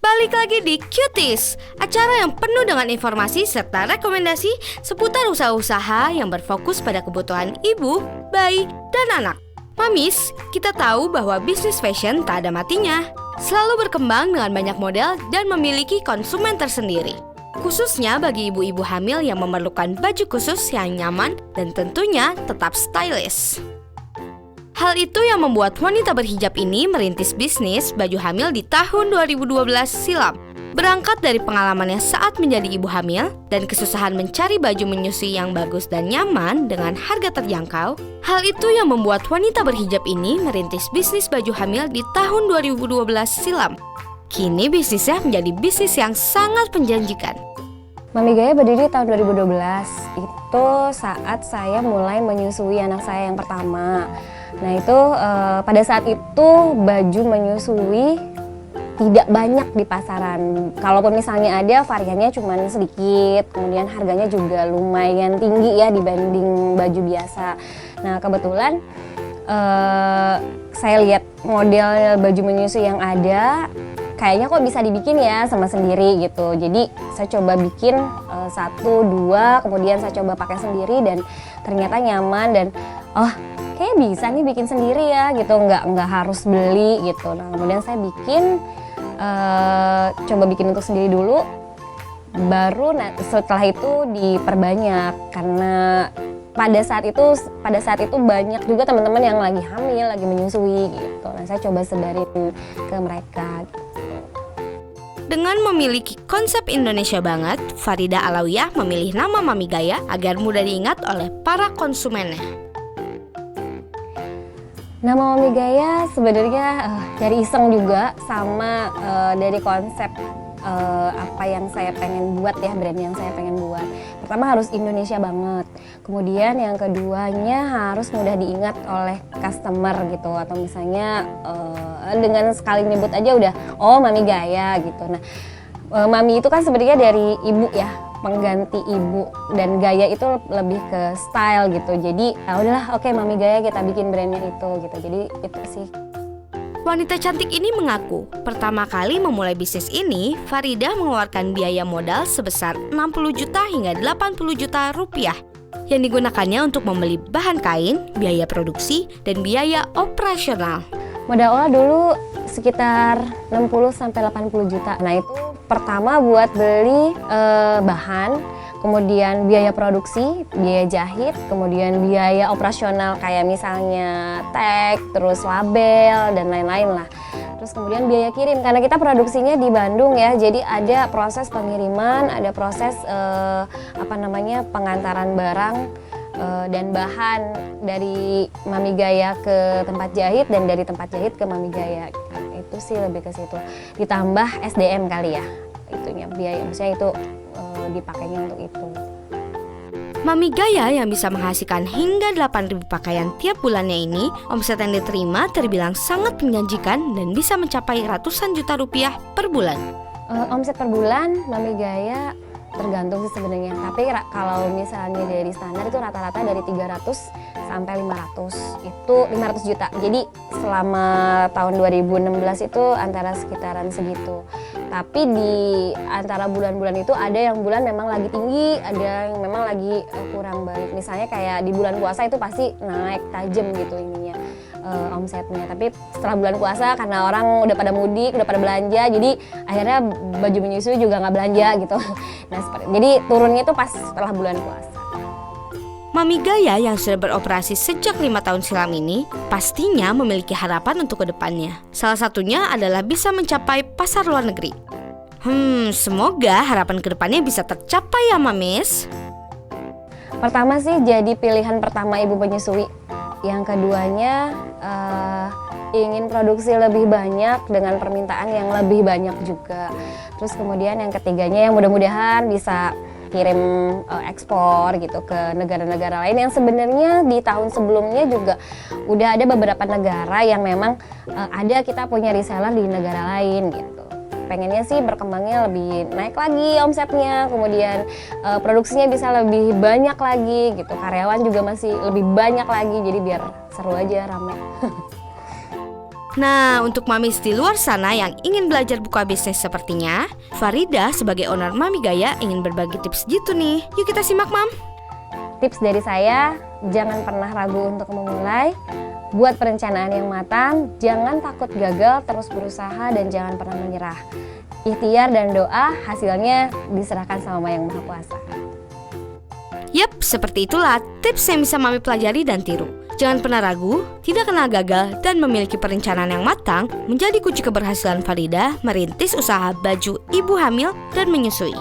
Balik lagi di Cuties, acara yang penuh dengan informasi serta rekomendasi seputar usaha-usaha yang berfokus pada kebutuhan ibu, bayi, dan anak. Mamis, kita tahu bahwa bisnis fashion tak ada matinya, selalu berkembang dengan banyak model dan memiliki konsumen tersendiri. Khususnya bagi ibu-ibu hamil yang memerlukan baju khusus yang nyaman dan tentunya tetap stylish. Hal itu yang membuat wanita berhijab ini merintis bisnis baju hamil di tahun 2012 silam. Berangkat dari pengalamannya saat menjadi ibu hamil dan kesusahan mencari baju menyusui yang bagus dan nyaman dengan harga terjangkau, hal itu yang membuat wanita berhijab ini merintis bisnis baju hamil di tahun 2012 silam. Kini bisnisnya menjadi bisnis yang sangat menjanjikan. Mami Gaya berdiri tahun 2012, itu saat saya mulai menyusui anak saya yang pertama. Nah itu pada saat itu baju menyusui tidak banyak di pasaran. Kalaupun misalnya ada, variannya cuma sedikit, kemudian harganya juga lumayan tinggi ya dibanding baju biasa. Nah kebetulan saya lihat model baju menyusui yang ada, kayaknya kok bisa dibikin ya sama sendiri gitu. Jadi saya coba bikin 1, 2, kemudian saya coba pakai sendiri dan ternyata nyaman dan kayak bisa nih bikin sendiri ya gitu, nggak harus beli gitu. Nah kemudian saya bikin, coba bikin untuk sendiri dulu, baru setelah itu diperbanyak karena pada saat itu banyak juga teman-teman yang lagi hamil, lagi menyusui gitu. Nah saya coba sebarin ke mereka. Dengan memiliki konsep Indonesia banget, Farida Alawiyah memilih nama Mami Gaya agar mudah diingat oleh para konsumennya. Nama Mami Gaya sebenarnya dari iseng juga sama dari konsep apa yang saya pengen buat ya, brand yang saya pengen buat. Pertama harus Indonesia banget, kemudian yang keduanya harus mudah diingat oleh customer gitu, atau misalnya dengan sekali nyebut aja udah Mami Gaya gitu. Nah Mami itu kan sebenarnya dari ibu ya, pengganti ibu, dan Gaya itu lebih ke style gitu. Jadi udahlah oke, Mami Gaya kita bikin brandnya itu gitu. Jadi itu sih. Wanita cantik ini mengaku, pertama kali memulai bisnis ini, Farida mengeluarkan biaya modal sebesar 60 juta hingga 80 juta rupiah yang digunakannya untuk membeli bahan kain, biaya produksi, dan biaya operasional. Modal awal dulu sekitar 60-80 juta. Nah itu pertama buat beli bahan, kemudian biaya produksi, biaya jahit, kemudian biaya operasional kayak misalnya tag, terus label, dan lain-lain lah. Terus kemudian biaya kirim, karena kita produksinya di Bandung ya, jadi ada proses pengiriman, ada proses pengantaran barang dan bahan dari Mami Gaya ke tempat jahit dan dari tempat jahit ke Mami Gaya. Itu sih lebih ke situ. Ditambah SDM kali ya, itunya biaya, maksudnya itu dipakainya untuk itu. Mami Gaya yang bisa menghasilkan hingga 8.000 pakaian tiap bulannya ini, omset yang diterima terbilang sangat menjanjikan dan bisa mencapai ratusan juta rupiah per bulan. Omset per bulan Mami Gaya tergantung sih sebenarnya, tapi kalau misalnya dari standar itu rata-rata dari 300 sampai 500, itu 500 juta. Jadi selama tahun 2016 itu antara sekitaran segitu. Tapi di antara bulan-bulan itu ada yang bulan memang lagi tinggi, ada yang memang lagi kurang baik. Misalnya kayak di bulan puasa itu pasti naik tajam gitu ininya omsetnya. Tapi setelah bulan puasa karena orang udah pada mudik, udah pada belanja, jadi akhirnya baju menyusui juga nggak belanja gitu. Nah jadi turunnya itu pas setelah bulan puasa. Mami Gaya yang sudah beroperasi sejak 5 tahun silam ini pastinya memiliki harapan untuk kedepannya. Salah satunya adalah bisa mencapai pasar luar negeri. Semoga harapan kedepannya bisa tercapai ya Mamis. Pertama sih jadi pilihan pertama ibu penyusui. Yang keduanya ingin produksi lebih banyak dengan permintaan yang lebih banyak juga. Terus kemudian yang ketiganya yang mudah-mudahan bisa kirim ekspor gitu ke negara-negara lain yang sebenarnya di tahun sebelumnya juga udah ada beberapa negara yang memang ada kita punya reseller di negara lain gitu. Pengennya sih berkembangnya lebih naik lagi omsetnya, kemudian produksinya bisa lebih banyak lagi gitu, karyawan juga masih lebih banyak lagi, jadi biar seru aja, rame. Nah, untuk mamis di luar sana yang ingin belajar buka bisnis sepertinya, Farida sebagai owner Mami Gaya ingin berbagi tips gitu nih. Yuk kita simak, Mam. Tips dari saya, jangan pernah ragu untuk memulai. Buat perencanaan yang matang, jangan takut gagal, terus berusaha dan jangan pernah menyerah. Ikhtiar dan doa hasilnya diserahkan sama Yang Maha Kuasa. Yap, seperti itulah tips yang bisa Mami pelajari dan tiru. Jangan pernah ragu, tidak kenal gagal, dan memiliki perencanaan yang matang menjadi kunci keberhasilan Farida merintis usaha baju ibu hamil dan menyusui.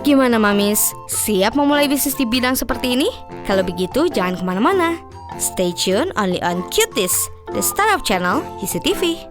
Gimana Mamis? Siap memulai bisnis di bidang seperti ini? Kalau begitu jangan kemana-mana. Stay tune only on Cuties, the startup channel UC TV.